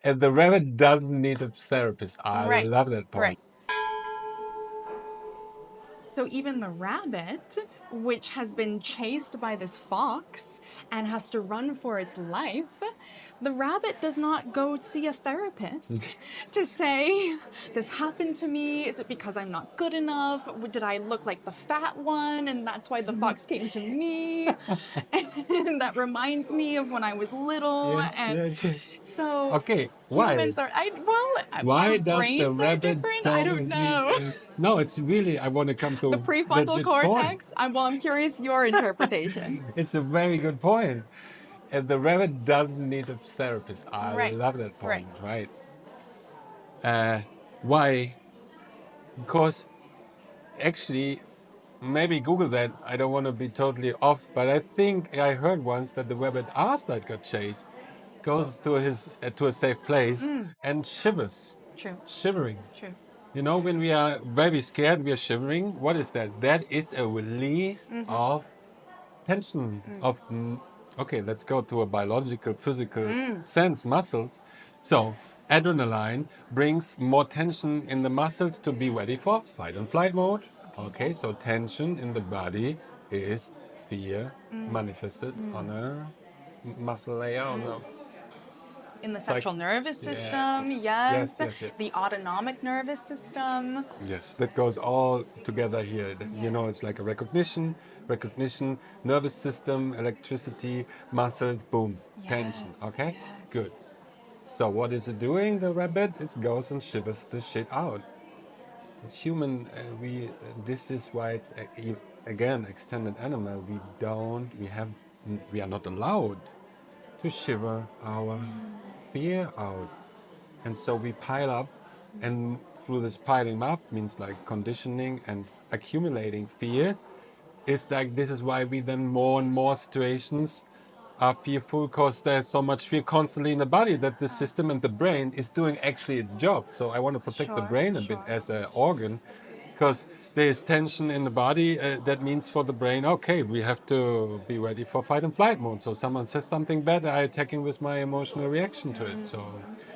And the rabbit doesn't need a therapist. I love that point. Right. So even the rabbit, which has been chased by this fox and has to run for its life, the rabbit does not go see a therapist to say, this happened to me. Is it because I'm not good enough? Did I look like the fat one? And that's why the fox came to me. And that reminds me of when I was little. Yes. So Okay, why? humans are, Why our does the brains are rabbit different. I don't know. No, it's really, I want to come to The prefrontal legit cortex? point. I'm curious your interpretation. It's a very good point. And the rabbit doesn't need a therapist. I Right. love that point, right? Why? Because actually, maybe Google that. I don't want to be totally off, but I think I heard once that the rabbit, after it got chased, goes to a safe place and shivers. True. Shivering. True. You know, when we are very scared, we are shivering. What is that? That is a release of tension, okay, let's go to a biological, physical sense, muscles. So adrenaline brings more tension in the muscles to be ready for fight and flight mode. Okay, so tension in the body is fear manifested on a muscle layer, on a In the central nervous system, yes. The autonomic nervous system. Yes, that goes all together here. You know, it's like a recognition, nervous system, electricity, muscles, boom, tension. Okay, good. So what is it doing? The rabbit goes and shivers the shit out. Human, this is why it's again extended animal. We are not allowed to shiver our fear out. And so we pile up, and through this piling up means like conditioning and accumulating fear. It's like this is why we then more and more situations are fearful, because there's so much fear constantly in the body that the system and the brain is doing actually its job. So I want to protect the brain a bit as an organ, because there is tension in the body. That means for the brain, okay, we have to be ready for fight and flight mode. So someone says something bad, I attacking with my emotional reaction to it. So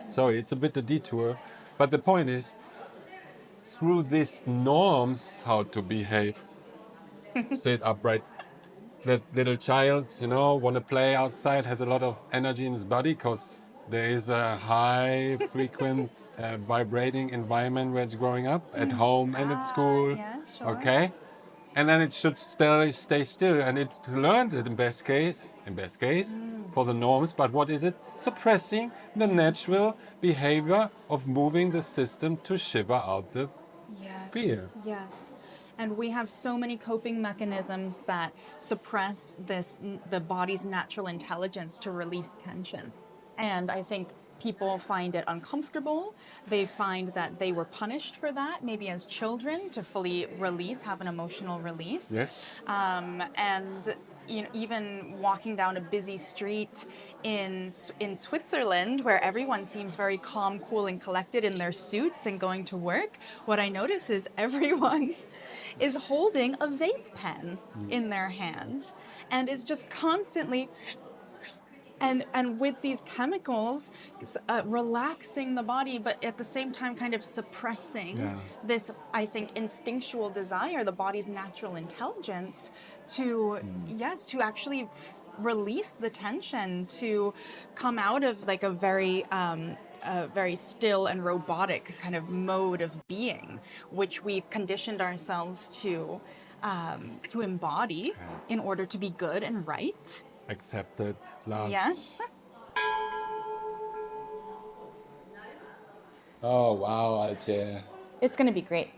sorry, it's a bit a detour. But the point is, through these norms, how to behave, sit upright. That little child, you know, want to play outside, has a lot of energy in his body because there is a high frequent vibrating environment where it's growing up at home and at school. Okay, and then it should stay still, and it's learned it in best case for the norms. But what is it? Suppressing the natural behavior of moving the system to shiver out the fear. Yes. And we have so many coping mechanisms that suppress the body's natural intelligence to release tension. And I think people find it uncomfortable. They find that they were punished for that, maybe as children, to fully have an emotional release. Yes. And you know, even walking down a busy street in Switzerland, where everyone seems very calm, cool, and collected in their suits and going to work, what I notice is everyone is holding a vape pen in their hands and is just constantly and with these chemicals relaxing the body, but at the same time kind of suppressing this, I think, instinctual desire, the body's natural intelligence to to actually release the tension, to come out of like a very still and robotic kind of mode of being, which we've conditioned ourselves to embody in order to be good and right. Accepted, love. Yes. Oh, wow, Altaire. It's going to be great.